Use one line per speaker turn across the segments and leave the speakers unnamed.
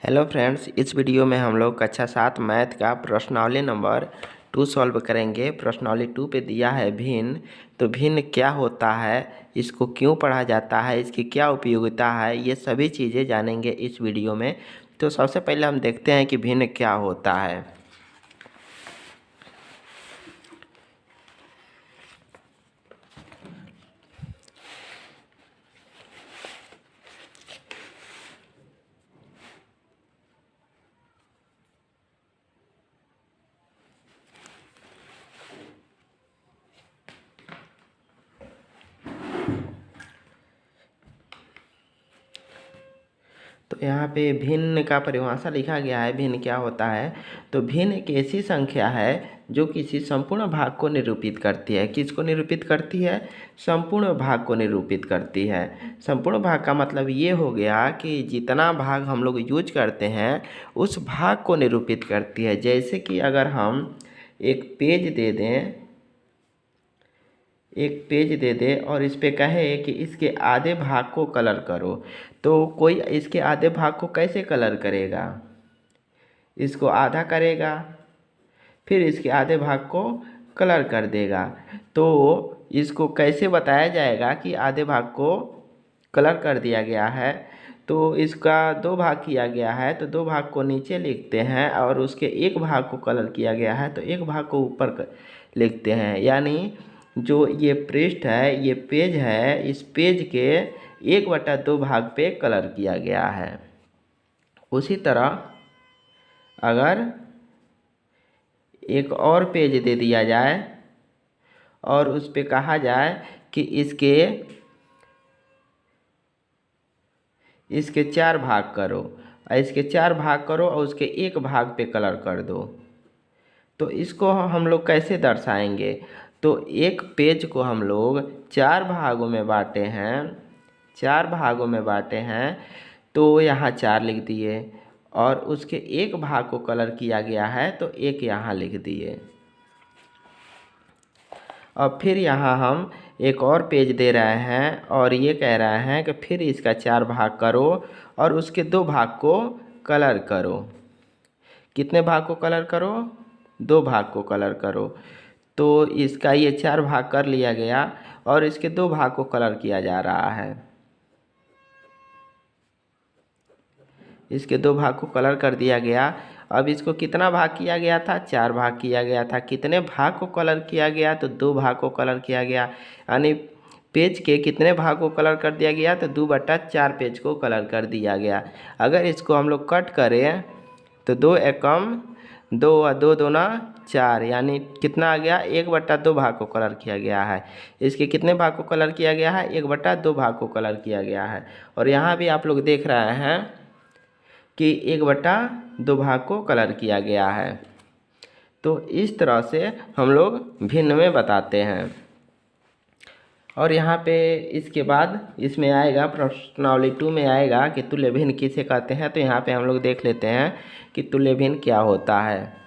Hello friends, इस video में हम लोग कक्षा 7 मैथ का प्रश्नावली नंबर 2 सॉल्व करेंगे। प्रश्नावली 2 पे दिया है भिन्न। तो भिन्न क्या होता है, इसको क्यों पढ़ा जाता है, इसकी क्या उपयोगिता है, ये सभी चीज़ें जानेंगे इस वीडियो में। तो सबसे पहले हम देखते हैं कि भिन्न क्या होता है। तो यहाँ पे भिन्न का परिभाषा लिखा गया है। भिन्न क्या होता है, तो भिन्न एक ऐसी संख्या है जो किसी संपूर्ण भाग को निरूपित करती है। किसको निरूपित करती है? संपूर्ण भाग को निरूपित करती है। संपूर्ण भाग का मतलब ये हो गया कि जितना भाग हम लोग यूज करते हैं उस भाग को निरूपित करती है। जैसे कि अगर हम एक पेज दे दें और इस पे कहे कि इसके आधे भाग को कलर करो, तो कोई इसके आधे भाग को कैसे कलर करेगा? इसको आधा करेगा, फिर इसके आधे भाग को कलर कर देगा। तो इसको कैसे बताया जाएगा कि आधे भाग को कलर कर दिया गया है? तो इसका दो भाग किया गया है, तो दो भाग को नीचे लिखते हैं और उसके एक भाग को कलर किया गया है तो एक भाग को ऊपर लिखते हैं। यानी जो ये पृष्ठ है, ये पेज है, इस पेज के 1/2 भाग पे कलर किया गया है। उसी तरह अगर एक और पेज दे दिया जाए और उस पे कहा जाए कि इसके 4 भाग करो और इसके 4 भाग करो और उसके एक भाग पे कलर कर दो, तो इसको हम लोग कैसे दर्शाएंगे? तो एक पेज को हम लोग 4 भागों में बांटे हैं, तो यहाँ 4 लिख दिए और उसके एक भाग को कलर किया गया है तो एक यहाँ लिख दिए। और फिर यहाँ हम एक और पेज दे रहे हैं और ये कह रहे हैं कि फिर इसका 4 भाग करो और उसके 2 भाग को कलर करो। कितने भाग को कलर करो? 2 भाग को कलर करो। तो इसका ये 4 भाग कर लिया गया और इसके 2 भाग को कलर किया जा रहा है। इसके 2 भाग को कलर कर दिया गया। अब इसको कितना भाग किया गया था? 4 भाग किया गया था। कितने भाग को कलर किया गया? तो 2 भाग को कलर किया गया। यानी पेज के कितने भाग को कलर कर दिया गया? तो 2/4 पेज को कलर कर दिया गया। अगर इसको हम लोग कट करें तो 2 एकम 2 और 2 दूना 4, यानी कितना आ गया? 1/2 भाग को कलर किया गया है। इसके कितने भाग को कलर किया गया है? 1/2 भाग को कलर किया गया है। और यहाँ भी आप लोग देख रहे हैं कि 1/2 भाग को कलर किया गया है। तो इस तरह से हम लोग भिन्न में बताते हैं। और यहाँ पे इसके बाद इसमें आएगा, प्रश्नावली 2 में आएगा कि तुल्य भिन्न किसे कहते हैं। तो यहाँ पे हम लोग देख लेते हैं कि तुल्य भिन्न क्या होता है।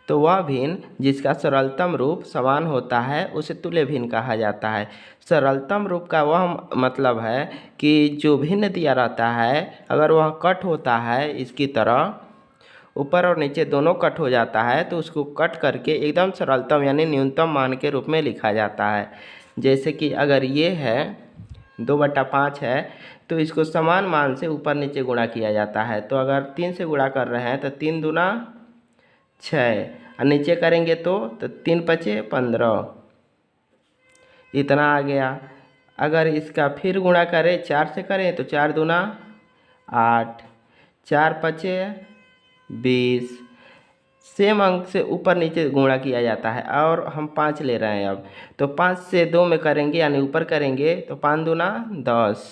तो वह भिन्न जिसका सरलतम रूप समान होता है उसे तुल्य भिन्न कहा जाता है। सरलतम रूप का वह मतलब है कि जो भिन्न दिया रहता है, अगर वह कट होता है इसकी तरह, ऊपर और नीचे दोनों कट हो जाता है, तो उसको कट करके एकदम सरलतम यानी न्यूनतम मान के रूप में लिखा जाता है। जैसे कि अगर ये है 2/5 है तो इसको समान मान से ऊपर नीचे गुणा किया जाता है। तो अगर 3 से गुणा कर रहे हैं तो 3 दूना 6 और नीचे करेंगे तो 3×5 = 15, इतना आ गया। अगर इसका फिर गुणा करें, 4 से करें तो 4 दूना 8, 4×5 = 20। सेम अंक से ऊपर नीचे गुणा किया जाता है। और हम 5 ले रहे हैं अब, तो 5 से 2 में करेंगे यानी ऊपर करेंगे तो 5 दूना 10,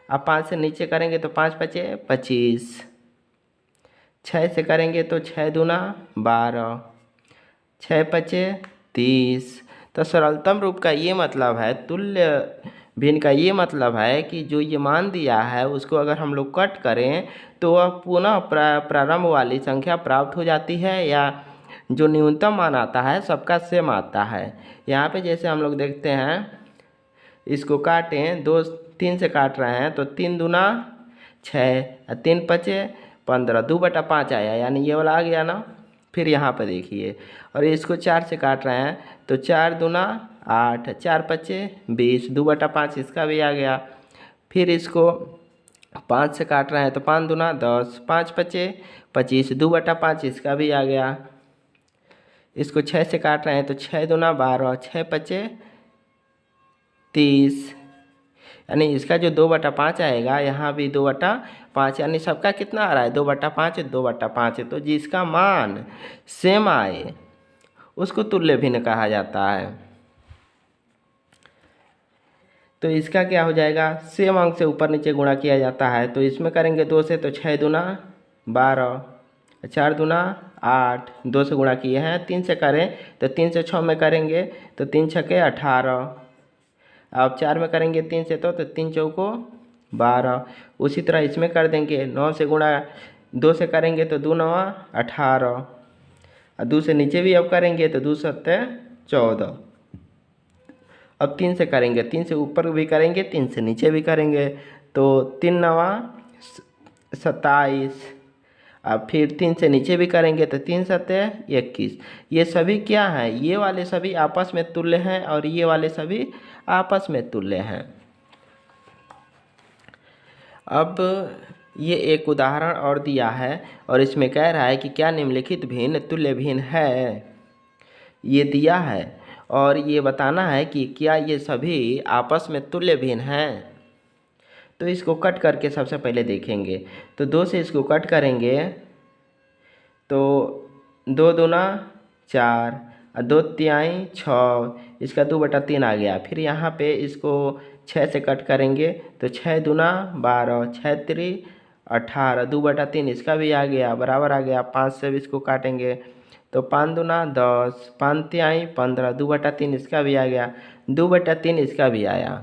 अब 5 से नीचे करेंगे तो 5×5 = 25, 6 से करेंगे तो 6 दूना 12, 6×5 = 30। तो सरलतम रूप का ये मतलब है, तुल्य भिन्न का ये मतलब है कि जो ये मान दिया है उसको अगर हम लोग कट करें तो वह पुनः प्रारंभ वाली संख्या प्राप्त हो जाती है, या जो न्यूनतम मान आता है सबका सेम आता है। यहाँ पे जैसे हम लोग देखते हैं, इसको काटें, 2 3 से काट रहे हैं तो 3 दूना 6 और 3 5 15, 2/5 आया, यानी ये वाला आ गया ना। फिर यहाँ पर देखिए, और इसको 4 से काट रहे हैं तो 4 दूना 8, 4 5 20, 2/5 इसका भी आ गया। फिर इसको 5 से काट रहे हैं तो 5 दूना 10, 5 5 25, 2/5 इसका भी आ गया। इसको 6 से काट रहे हैं तो 6 दूना 12, 6 5 30, यानी इसका जो 2/5 आएगा यहाँ भी 2/5, यानी सबका कितना आ रहा है 2/5, 2/5। तो जिसका मान सेम आए उसको तुल्य भिन्न कहा जाता है। तो इसका क्या हो जाएगा, सेम अंक से ऊपर नीचे गुणा किया जाता है। तो इसमें करेंगे 2 से तो 6 दूना 12, 4 दूना 8, 2 से गुणा किए हैं। 3 से करें तो 3 से 6 में करेंगे तो 3 छके 18, अब 4 में करेंगे 3 से तो 3 चौको 12। उसी तरह इसमें कर देंगे, 9 से गुणा 2 से करेंगे तो 2 9 18, और 2 से नीचे भी अब करेंगे तो 2 7 14। अब 3 से करेंगे, 3 से ऊपर भी करेंगे, 3 से नीचे भी करेंगे तो 3 9 27। अब फिर 3 से नीचे भी करेंगे तो 3 7 21। ये सभी क्या हैं, ये वाले सभी आपस में तुल्य हैं और ये वाले सभी आपस में तुल्य हैं। अब ये एक उदाहरण और दिया है और इसमें कह रहा है कि क्या निम्नलिखित भिन्न तुल्य भिन्न है, ये दिया है और ये बताना है कि क्या ये सभी आपस में तुल्य भिन्न हैं। तो इसको कट करके सबसे पहले देखेंगे। तो 2 से इसको कट करेंगे तो 2 दूना 4 और 2 तिहाई 6, इसका 2/3 आ गया। फिर यहाँ पे इसको 6 से कट करेंगे तो 6 दूना 12, 6 3 18, 2/3 इसका भी आ गया, बराबर आ गया। 5 से भी इसको काटेंगे तो 5 दूना 10, 5 तिहाई 15, 2/3 इसका भी आ गया, 2/3 इसका भी आया,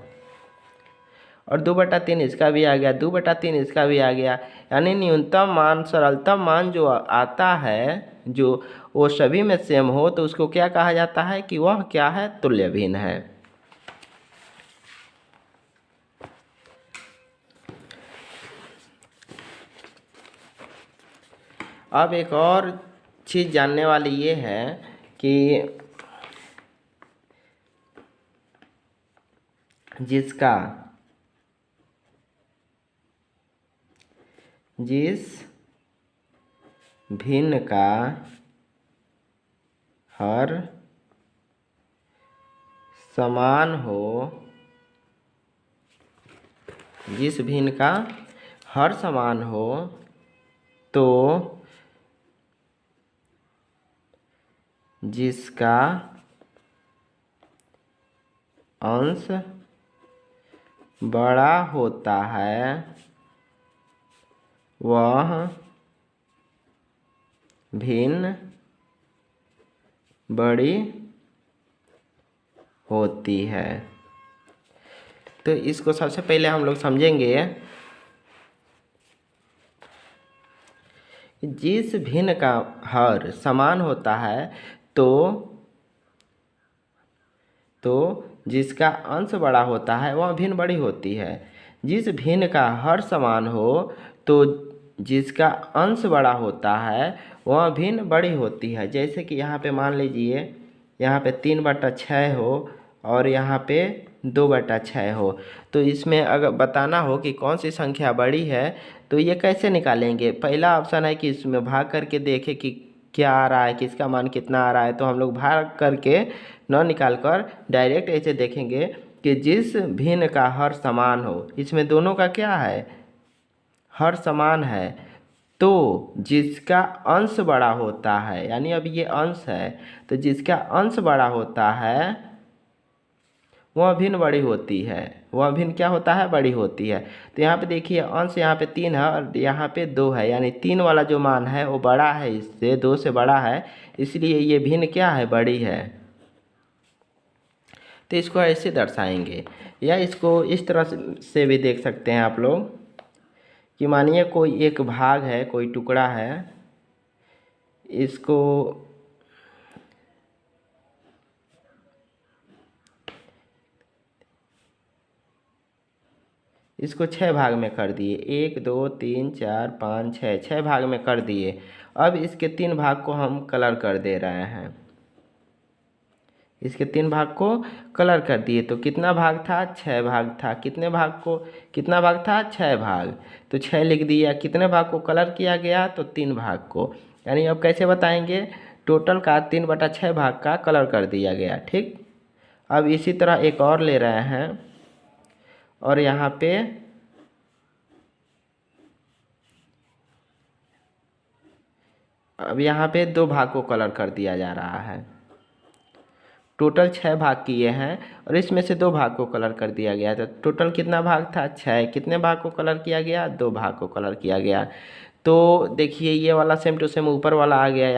और 2/3 इसका भी आ गया, 2/3 इसका भी आ गया। यानी न्यूनतम मान सरलतम मान जो आता है, जो वो सभी में सेम हो, तो उसको क्या कहा जाता है कि वह क्या है, तुल्य भिन्न है। अब एक और चीज़ जानने वाली ये है कि जिस भिन्न का हर समान हो, जिस भिन्न का हर समान हो तो जिसका अंश बड़ा होता है वह भिन्न बड़ी होती है। तो इसको सबसे पहले हम लोग समझेंगे, जिस भिन्न का हर समान होता है तो जिसका अंश बड़ा होता है वह भिन्न बड़ी होती है। जिस भिन्न का हर समान हो तो जिसका अंश बड़ा होता है वह भिन्न बड़ी होती है। जैसे कि यहाँ पे मान लीजिए, यहाँ पे 3/6 हो और यहाँ पे 2/6 हो, तो इसमें अगर बताना हो कि कौन सी संख्या बड़ी है तो ये कैसे निकालेंगे। पहला ऑप्शन है कि इसमें भाग करके देखें कि क्या आ रहा है, किसका मान कितना आ रहा है। तो हम लोग भाग करके न निकाल कर डायरेक्ट ऐसे देखेंगे कि जिस भिन्न का हर समान हो, इसमें दोनों का क्या है, हर समान है, तो जिसका अंश बड़ा होता है, यानी अब ये अंश है, तो जिसका अंश बड़ा होता है वह भिन्न बड़ी होती है। वह भिन्न क्या होता है, बड़ी होती है। तो यहाँ पे देखिए अंश यहाँ पे 3 है और यहाँ पे 2 है, यानी 3 वाला जो मान है वो बड़ा है, इससे 2 से बड़ा है, इसलिए ये भिन्न क्या है, बड़ी है। तो इसको ऐसे दर्शाएंगे, या इसको इस तरह से भी देख सकते हैं आप लोग कि मानिए कोई एक भाग है, कोई टुकड़ा है, इसको इसको 6 भाग में कर दिए, 1 2 3 4 5 6, 6 भाग में कर दिए। अब इसके 3 भाग को हम कलर कर दे रहे हैं, इसके 3 भाग को कलर कर दिए। तो कितना भाग था? 6 भाग था। कितने भाग को, कितना भाग था? 6 भाग। तो 6 लिख दिया। कितने भाग को कलर किया गया? तो 3 भाग को। यानी अब कैसे बताएंगे? टोटल का 3/6 भाग का कलर कर दिया गया। ठीक, अब इसी तरह एक और ले रहे हैं और यहाँ पे अब यहाँ पे 2 भाग को कलर कर दिया जा रहा है। टोटल 6 भाग किए हैं और इसमें से 2 भाग को कलर कर दिया गया। तो टोटल कितना भाग था? 6। कितने भाग को कलर किया गया? 2 भाग को कलर किया गया। तो देखिए ये वाला सेम टू सेम ऊपर वाला आ गया।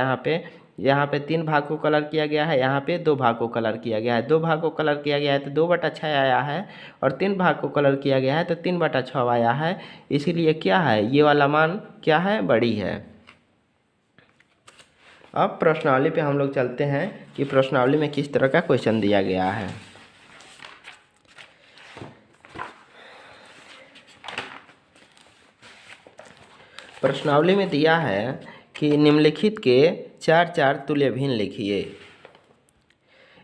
यहाँ पे 3 भाग को कलर किया गया है, यहाँ पे 2 भाग को कलर किया गया है। 2 भाग को कलर किया गया है तो 2/6 आया है, और 3 भाग को कलर किया गया है तो 3/6 आया है। इसीलिए क्या है? ये वाला मान क्या है? बड़ी है। अब प्रश्नावली पे हम लोग चलते हैं कि प्रश्नावली में किस तरह का क्वेश्चन दिया गया है। प्रश्नावली में दिया है कि निम्नलिखित के 4 तुल्य भिन्न लिखिए।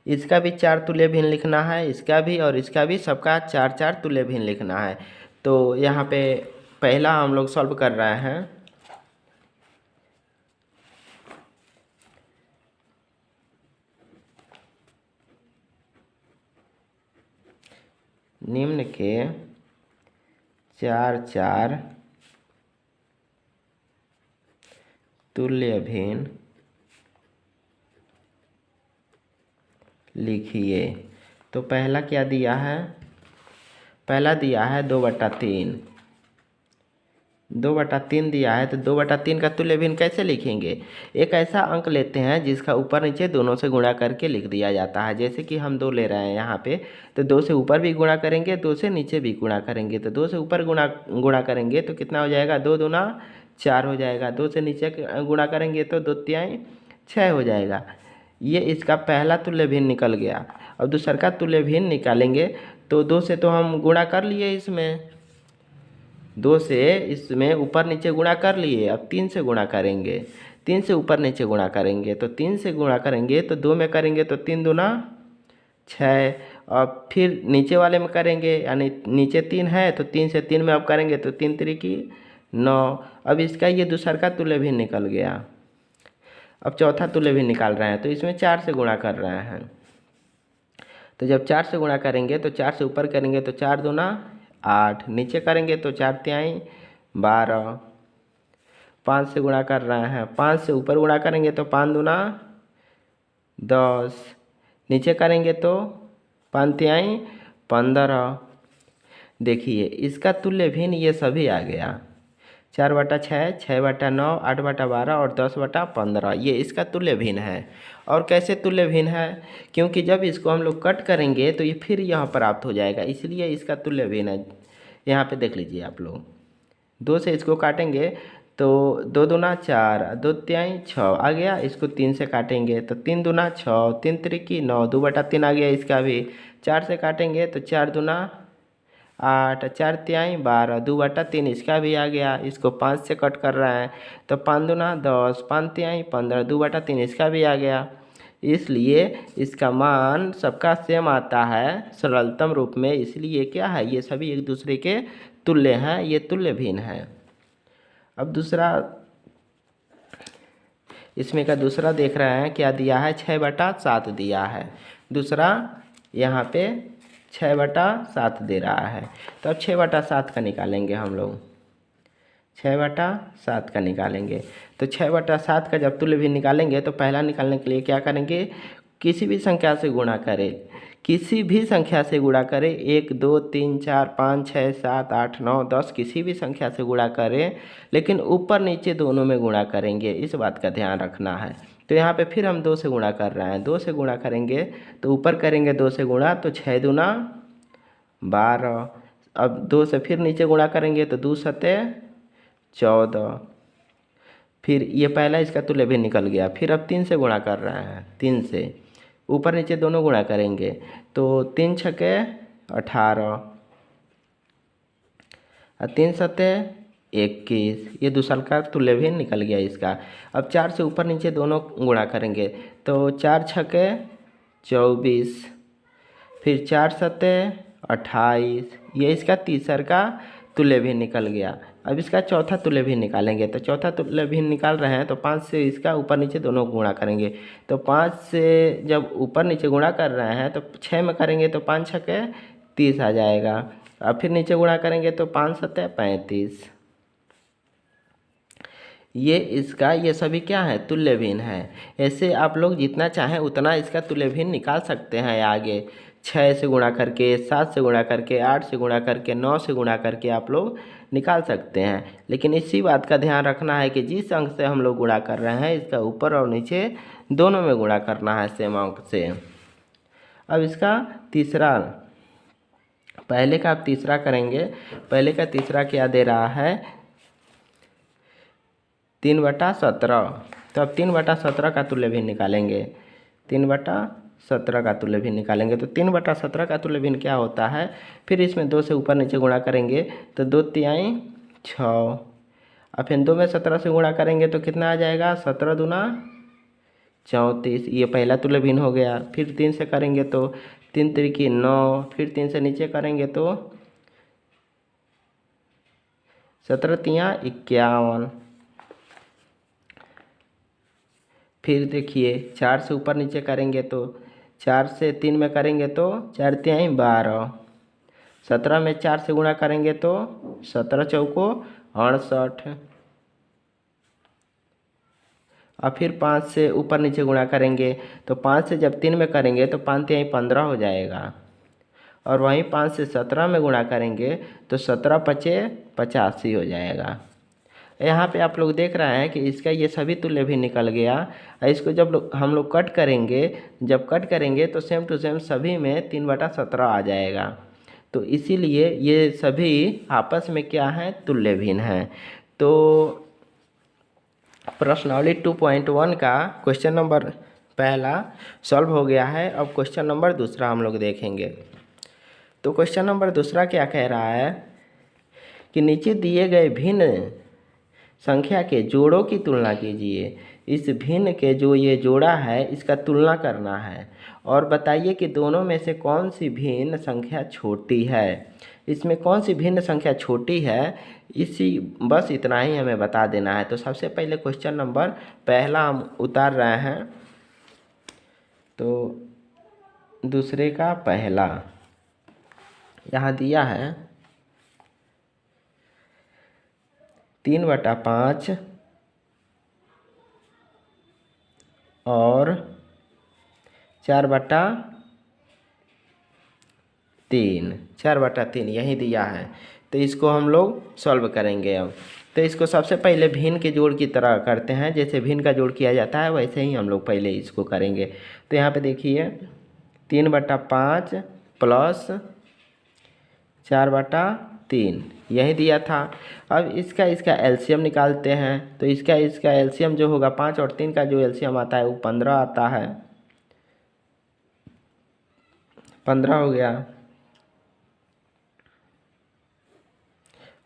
इसका भी 4 तुल्य भिन्न लिखना है, इसका भी और इसका भी, सबका 4 तुल्य भिन्न लिखना है। तो यहाँ पे पहला हम लोग सॉल्व कर रहे हैं। निम्न के 4 तुल्य भिन्न लिखिए। तो पहला क्या दिया है? पहला दिया है 2/3। 2/3 दिया है तो 2/3 का तुल्य भिन्न कैसे लिखेंगे? एक ऐसा अंक लेते हैं जिसका ऊपर नीचे दोनों से गुणा करके लिख दिया जाता है। जैसे कि हम 2 ले रहे हैं यहाँ पे, तो 2 से ऊपर भी गुणा करेंगे, 2 से नीचे भी गुणा करेंगे। तो 2 से ऊपर गुणा करेंगे तो कितना हो जाएगा? 2 दूना 4 हो जाएगा। 2 से नीचे गुणा करेंगे तो 2 तिहाई 6 हो जाएगा। ये इसका पहला तुल्य भिन्न निकल गया। अब दूसरा का तुल्य भिन्न निकालेंगे तो 2 से तो हम गुणा कर लिए, इसमें 2 से इसमें ऊपर नीचे गुणा कर लिए। अब 3 से गुणा करेंगे, 3 से ऊपर नीचे गुणा करेंगे तो 3 से गुणा करेंगे तो 2 में करेंगे तो 3 दूना 6, और फिर नीचे वाले में करेंगे, यानी नीचे 3 है तो 3 से 3 में अब करेंगे तो 3 तिरिकी 9। अब इसका ये दूसरा का तुल्य भिन्न निकल गया। अब चौथा तुल्य भिन्न निकाल रहे हैं तो इसमें 4 से गुणा कर रहे हैं। तो जब 4 से गुणा करेंगे तो 4 से ऊपर करेंगे तो 4 दूना 8, नीचे करेंगे तो 4 तिहाई 12। 5 से गुणा कर रहे हैं, 5 से ऊपर गुणा करेंगे तो 5 दूना 10, नीचे करेंगे तो 5 तिहाई 15। देखिए इसका तुल्य भिन्न ये सभी आ गया। 4/6, 6/9, 8/12 और 10/15, ये इसका तुल्य भिन्न है। और कैसे तुल्य भिन्न है? क्योंकि जब इसको हम लोग कट करेंगे तो ये फिर यहाँ प्राप्त हो जाएगा, इसलिए इसका तुल्य भिन्न है। यहाँ पे देख लीजिए आप लोग, 2 से इसको काटेंगे तो 2 दूना 4, 2 तिहाई 6 आ गया। इसको 3 से काटेंगे तो 3 दूना 6, 3 तिरिकी 9, 2/3 आ गया इसका भी। 4 से काटेंगे तो 4 दूना 8, 4 तिहाई 12, 2/3 इसका भी आ गया। इसको 5 से कट कर रहे हैं तो 5 दूना 10, 5 तिहाई 15, 2/3 इसका भी आ गया। इसलिए इसका मान सबका सेम आता है सरलतम रूप में, इसलिए क्या है? ये सभी एक दूसरे के तुल्य हैं, ये तुल्य भिन्न है। अब दूसरा, इसमें का दूसरा देख रहे हैं क्या दिया है? 6/7 दिया है। दूसरा यहाँ पे 6/7 दे रहा है। तो अब 6/7 का निकालेंगे हम लोग, 6/7 का निकालेंगे। तो 6/7 का जब तुल्य भिन्न निकालेंगे तो पहला निकालने के लिए क्या करेंगे? किसी भी संख्या से गुणा करें, किसी भी संख्या से गुणा करें। 1 2 3 4 5 6 7 8 9 10 किसी भी संख्या से गुणा करें, लेकिन ऊपर नीचे दोनों में गुणा करेंगे, इस बात का ध्यान रखना है। तो यहाँ पे फिर हम 2 से गुणा कर रहे हैं, 2 से गुणा करेंगे तो ऊपर करेंगे 2 से गुणा तो 6 दूना 12। अब 2 से फिर नीचे गुणा करेंगे तो 2 सते 14। फिर ये पहला इसका तुल्य भिन्न निकल गया। फिर अब 3 से गुणा कर रहे हैं, 3 से ऊपर नीचे दोनों गुणा करेंगे तो 3 छके 18। और 3 सते 21, ये दूसरा का तुल्य भी निकल गया इसका। अब 4 से ऊपर नीचे दोनों गुणा करेंगे तो 4 छके 24, फिर 4 सते 28, ये इसका तीसरा का तुल्य भी निकल गया। अब इसका चौथा तुल्य भी निकालेंगे तो चौथा तुल्य भी निकाल रहे हैं तो 5 से इसका ऊपर नीचे दोनों गुणा करेंगे तो 5 से जब ऊपर नीचे गुणा कर रहे हैं तो 6 में करेंगे तो 5 छके 30 आ जाएगा। अब फिर नीचे गुणा करेंगे तो 5 सते 35, ये इसका ये सभी क्या है तुल्य भिन्न है। ऐसे आप लोग जितना चाहें उतना इसका तुल्य भिन्न निकाल सकते हैं आगे। 6 से गुणा करके, 7 से गुणा करके, 8 से गुणा करके, 9 से गुणा करके आप लोग निकाल सकते हैं। लेकिन इसी बात का ध्यान रखना है कि जिस अंक से हम लोग गुणा कर रहे हैं इसका ऊपर और नीचे दोनों में गुणा करना है सेम अंक से। अब इसका तीसरा, पहले का आप तीसरा करेंगे। पहले का तीसरा क्या दे रहा है 3/17, तो अब 3/17 का तुल्य भिन्न निकालेंगे। 3/17 का तुल्य भिन्न निकालेंगे तो 3/17 का तुल्य भिन्न क्या होता है, फिर इसमें 2 से ऊपर नीचे गुणा करेंगे तो 2 तिहाई 6, और फिर 2 में 17 से गुणा करेंगे तो कितना आ जाएगा 17 दूना 34, ये पहला तुल्य भिन्न हो गया। फिर 3 से करेंगे तो 3 त्रिकी 9, फिर 3 से नीचे करेंगे तो 17 तिया 51, फिर देखिए 4 से ऊपर नीचे करेंगे तो 4 से 3 में करेंगे तो 4 तिहाई 12, 17 में 4 से गुणा करेंगे तो 17 चौको 68, और फिर 5 से ऊपर नीचे गुणा करेंगे तो 5 से जब 3 में करेंगे तो 5 तिहाई 15 हो जाएगा, और वहीं 5 से 17 में गुणा करेंगे तो 17 पचे 85 हो जाएगा। यहाँ पे आप लोग देख रहे हैं कि इसका ये सभी तुल्य भी निकल गया। इसको जब हम लोग कट करेंगे, जब कट करेंगे तो सेम टू सेम सभी में 3/17 आ जाएगा। तो इसीलिए ये सभी आपस में क्या है तुल्य भिन्न हैं। तो प्रश्नावली 2.1 का क्वेश्चन नंबर पहला सॉल्व हो गया है। अब क्वेश्चन नंबर दूसरा हम लोग देखेंगे। तो क्वेश्चन नंबर दूसरा क्या कह रहा है कि नीचे दिए गए भिन्न संख्या के जोड़ों की तुलना कीजिए। इस भिन्न के जो ये जोड़ा है इसका तुलना करना है और बताइए कि दोनों में से कौन सी भिन्न संख्या छोटी है। इसमें कौन सी भिन्न संख्या छोटी है इसी बस इतना ही हमें बता देना है। तो सबसे पहले क्वेश्चन नंबर पहला हम उतार रहे हैं। तो दूसरे का पहला यहाँ दिया है 3/5 और 4/3 यही दिया है। तो इसको हम लोग सॉल्व करेंगे। अब तो इसको सबसे पहले भिन्न के जोड़ की तरह करते हैं, जैसे भिन्न का जोड़ किया जाता है वैसे ही हम लोग पहले इसको करेंगे। तो यहाँ पे देखिए 3/5 प्लस 4/3 यही दिया था। अब इसका एलसीएम निकालते हैं। तो इसका एलसीएम जो होगा 5 और 3 का जो एलसीएम आता है वो 15 आता है। 15 हो गया।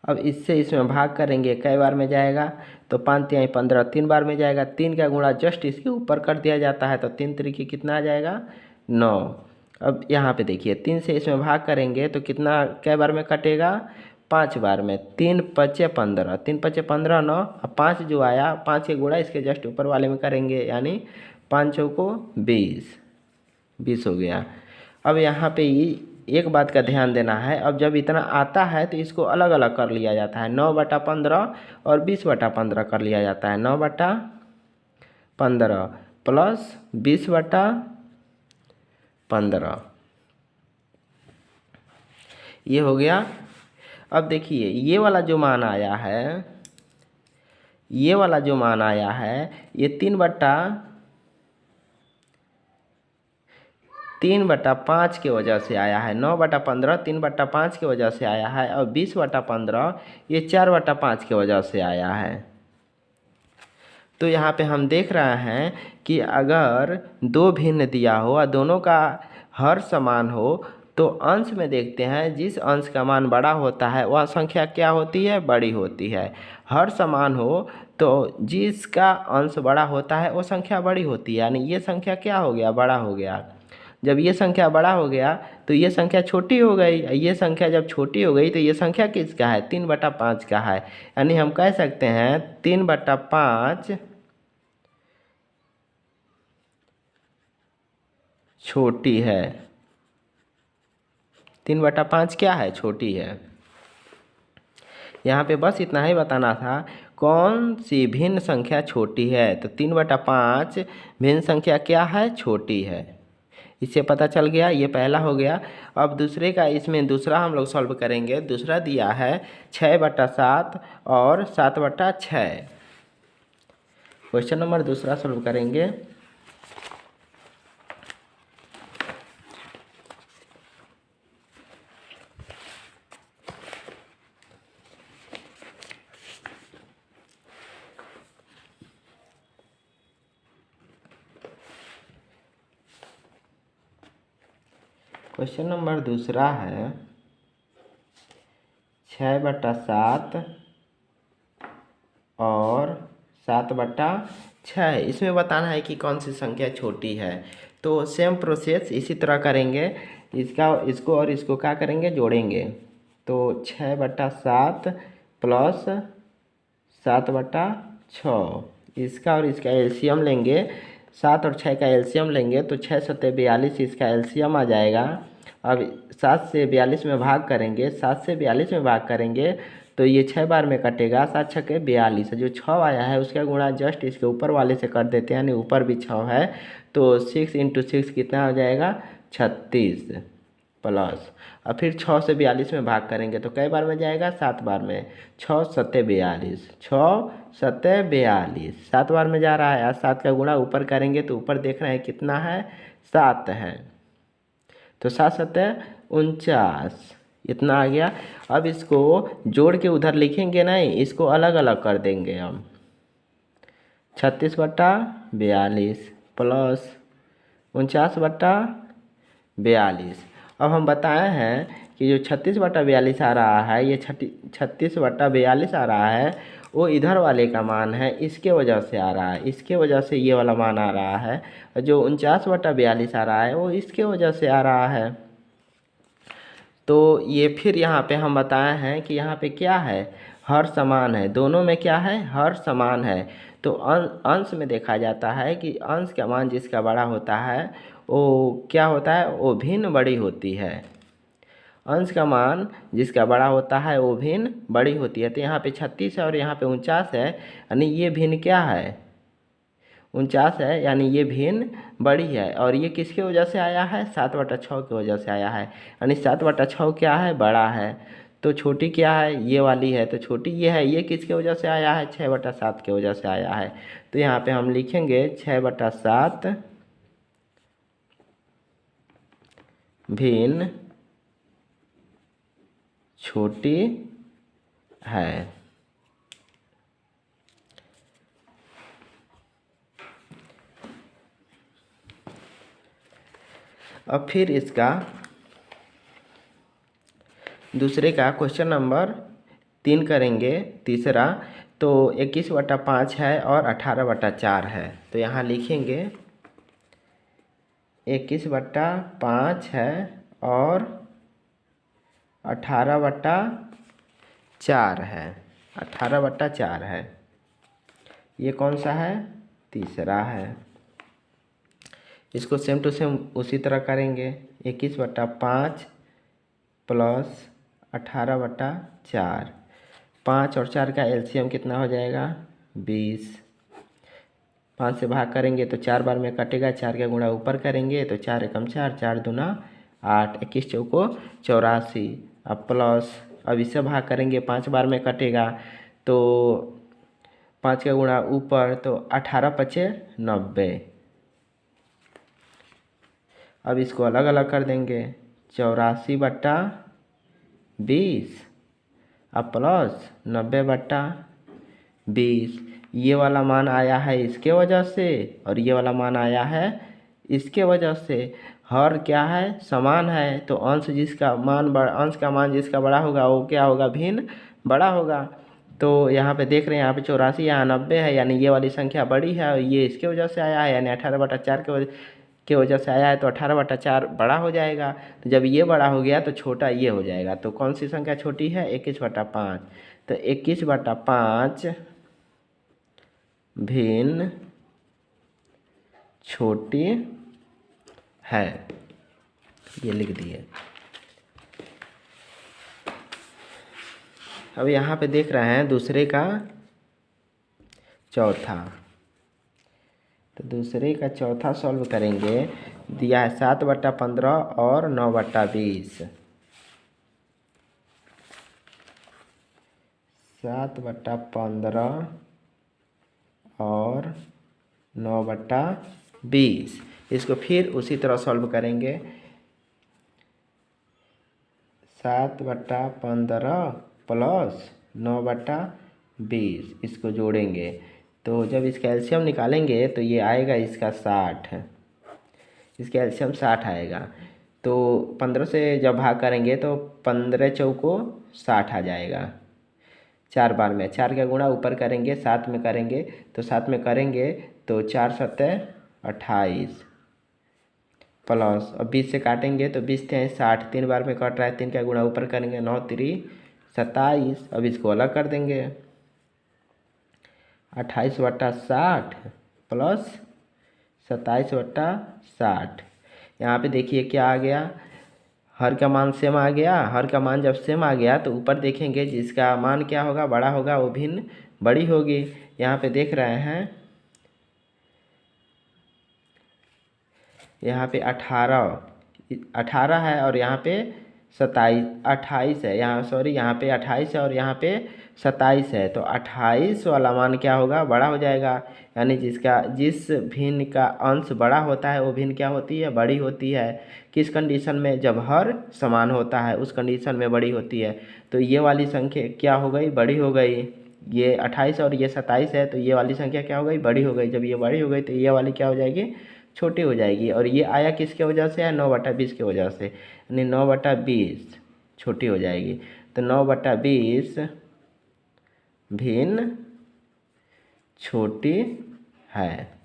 अब इससे इसमें भाग करेंगे, कई बार में जाएगा तो 5 तिहाई 15 3 बार में जाएगा। 3 का गुणा जस्ट इसके ऊपर कर दिया जाता है तो 3 तरीके कितना आ जाएगा 9। अब यहाँ पे देखिए 3 से इसमें भाग करेंगे तो कितना कई बार में कटेगा 5 बार में। 3 पचे 15, 3 पचे 15 9, अब 5 जो आया 5 के गुणा इसके जस्ट ऊपर वाले में करेंगे यानी 5 चौको 20 हो गया। अब यहाँ पे एक बात का ध्यान देना है, अब जब इतना आता है तो इसको अलग अलग कर लिया जाता है। 9/15 और 20/15 कर लिया जाता है। 9/15 प्लस 20/15 ये हो गया। अब देखिए ये वाला जो मान आया है, ये वाला जो मान आया है ये 3/5 के वजह से आया है। 9/15 3/5 के वजह से आया है और 20/15 ये 4/5 के वजह से आया है। तो यहाँ पे हम देख रहे हैं कि अगर दो भिन्न दिया हो और दोनों का हर समान हो तो अंश में देखते हैं, जिस अंश का मान बड़ा होता है वह संख्या क्या होती है, बड़ी होती है। हर समान हो तो जिसका अंश बड़ा होता है वो संख्या बड़ी होती है, यानी ये संख्या क्या हो गया, बड़ा हो गया। जब ये संख्या बड़ा हो गया तो ये संख्या छोटी हो गई। ये संख्या जब छोटी हो गई तो ये संख्या किसका है, 3/5 का है। यानी हम कह सकते हैं 3/5 छोटी है। 3/5 क्या है, छोटी है। यहाँ पे बस इतना ही बताना था, कौन सी भिन्न संख्या छोटी है। तो 3/5 भिन्न संख्या क्या है, छोटी है। इससे पता चल गया, ये पहला हो गया। अब दूसरे का, इसमें दूसरा हम लोग सॉल्व करेंगे। दूसरा दिया है 6/7 और 7/6। क्वेश्चन नंबर दूसरा सॉल्व करेंगे। क्वेश्चन नंबर दूसरा है 6/7 और 7/6। इसमें बताना है कि कौन सी संख्या छोटी है। तो सेम प्रोसेस इसी तरह करेंगे। इसको और इसको क्या करेंगे, जोड़ेंगे। तो 6/7 प्लस 7/6, इसका और इसका एलसीएम लेंगे। 7 और 6 का एलसीएम लेंगे तो 6 सत्ते 42, इसका एलसीएम आ जाएगा। अब 7 से 42 में भाग करेंगे, 7 से 42 में भाग करेंगे तो ये 6 बार में कटेगा। 7 छक्के 42, जो 6 आया है उसका गुणा जस्ट इसके ऊपर वाले से कर देते हैं, यानी ऊपर भी 6 है। तो 6 × 6 कितना हो जाएगा, 36 प्लस। अब फिर 6 से 42 में भाग करेंगे तो कई बार में जाएगा, 7 बार में। 6 सत्ते 42, 6 सत्ते 42, 7 बार में जा रहा है। आज 7 का गुणा ऊपर करेंगे तो ऊपर देख रहे हैं कितना है, 7 है। तो 7 सत्ते 49, इतना आ गया। अब इसको जोड़ के उधर लिखेंगे नहीं, इसको अलग अलग कर देंगे हम। 36/42 प्लस 49/42। अब हम बताए हैं कि जो 36/42 आ रहा है, ये 36/42 आ रहा है, वो इधर वाले का मान है, इसके वजह से आ रहा है। इसके वजह से ये वाला मान आ रहा है। और जो 49/42 आ रहा है वो इसके वजह से आ रहा है। तो ये फिर यहाँ पे हम बताए हैं कि यहाँ पे क्या है, हर समान है। दोनों में क्या है, हर समान है। तो अंश में देखा जाता है कि अंश का मान जिसका बड़ा होता है वो क्या होता है, वो भिन्न बड़ी होती है। अंश का मान जिसका बड़ा होता है वो भिन्न बड़ी होती है। तो यहाँ पे 36 है और यहाँ पे 49 है, यानी ये भिन्न क्या है, 49 है, यानी ये भिन्न बड़ी है। और ये किसके वजह से आया है, 7/6 की वजह से आया है। यानी 7/6 क्या है, बड़ा है। तो छोटी क्या है, ये वाली है। तो छोटी ये है, ये किसके वजह से आया है, 6/7 की वजह से आया है। तो यहाँ पे हम लिखेंगे 6/7 भिन्न छोटी है। अब फिर इसका दूसरे का क्वेश्चन नंबर 3 करेंगे, तीसरा। तो 21/5 है और 18/4 है। तो यहाँ लिखेंगे 21/5 है और 18/4 है। 18/4 है, ये कौन सा है, तीसरा है। इसको सेम टू सेम उसी तरह करेंगे। 21/5 प्लस 18/4। 5 और 4 का एलसीएम कितना हो जाएगा, 20। 5 से भाग करेंगे तो 4 बार में कटेगा। 4 का गुणा ऊपर करेंगे तो 4 एकम 4, 4 दूना 8, 21 चौको 84। अब प्लस, अब इससे भाग करेंगे, 5 बार में कटेगा तो 5 का गुणा ऊपर तो 18 पचे 90। अब इसको अलग अलग कर देंगे, 84/20 अब प्लस 90/20। ये वाला मान आया है इसके वजह से और ये वाला मान आया है इसके वजह से। हर क्या है, समान है, तो अंश का मान जिसका बड़ा होगा वो क्या होगा, भिन्न बड़ा होगा। तो यहाँ पे देख रहे हैं, यहाँ पे 84, यहाँ 90 है, यानी ये वाली संख्या बड़ी है और ये इसके वजह से आया है, यानी 18/4 के वजह से आया है, तो 18/4 बड़ा हो जाएगा। तो जब ये बड़ा हो गया तो छोटा ये हो जाएगा। तो कौन सी संख्या छोटी है, 21/5। तो 21/5 भिन्न छोटी है, ये लिख दिए। अब यहाँ पे देख रहे हैं दूसरे का चौथा। तो दूसरे का चौथा सॉल्व करेंगे। दिया है 7/15 और 9/20। 7/15 और 9/20। इसको फिर उसी तरह सॉल्व करेंगे। 7/15 प्लस 9/20, इसको जोड़ेंगे तो जब इसका एलसीएम निकालेंगे तो ये आएगा इसका 60। इसका एलसीएम 60 आएगा। तो 15 से जब भाग करेंगे तो 15 चौको 60 आ जाएगा। 4 बार में 4 का गुणा ऊपर करेंगे, 7 में करेंगे, तो 7 में करेंगे तो 4 7 28 प्लस, अब 20 से काटेंगे तो 20 थे 60, 3 बार में कट रहा है, 3 का गुणा ऊपर करेंगे, 9 3 27। अब इसको अलग कर देंगे, 28/60 प्लस 27/60। यहाँ पे देखिए क्या आ गया, हर का मान सेम आ गया। हर का मान जब सेम आ गया तो ऊपर देखेंगे जिसका मान क्या होगा, बड़ा होगा, वो भिन्न बड़ी होगी। यहाँ पे देख रहे हैं, यहाँ पे 18 है और यहाँ पे 28 है, यहाँ पे 28 है और यहाँ पे 27 है। तो 28 वाला मान क्या होगा, बड़ा हो जाएगा। यानी जिस भिन्न का अंश बड़ा होता है वो भिन्न क्या होती है, बड़ी होती है। किस कंडीशन में, जब हर समान होता है उस कंडीशन में बड़ी होती है। तो ये वाली संख्या क्या हो गई, बड़ी हो गई। ये 28 और ये 27 है, तो ये वाली संख्या क्या हो गई, बड़ी हो गई। जब ये बड़ी हो गई तो ये वाली क्या हो जाएगी, छोटी हो जाएगी। और ये आया किसके वजह से है, 9/20 की वजह से, यानी 9/20 छोटी हो जाएगी। तो 9/20 भिन्न छोटी है।